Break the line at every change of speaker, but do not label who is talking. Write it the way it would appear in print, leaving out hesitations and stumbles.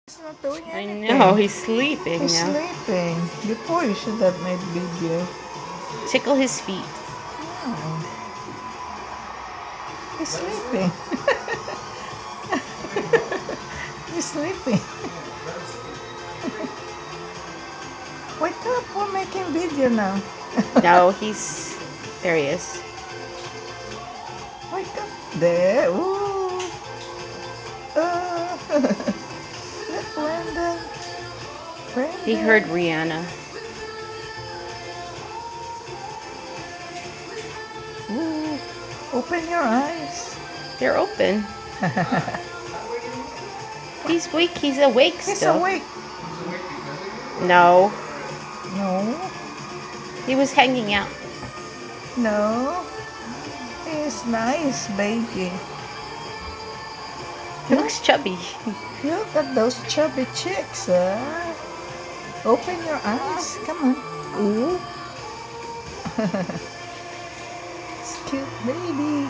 He's not doing
I
anything.
know, he's sleeping
He's
now.
sleeping. Before you should have made video.
Tickle his feet.
No, he's sleeping. He's sleeping. Wake up, we're making video now.
No, he's... There he is.
Wake up. There. Ooh. Look, Brandon.
He heard
Brandon.
Rihanna.
Ooh. Open your eyes.
They're open. He's awake
He's
still.
awake.
No,
No.
he was hanging out.
No. He's nice, baby.
He
Look.
looks chubby.
Look at those chubby chicks. Open your eyes. Come on. Ooh. It's cute baby.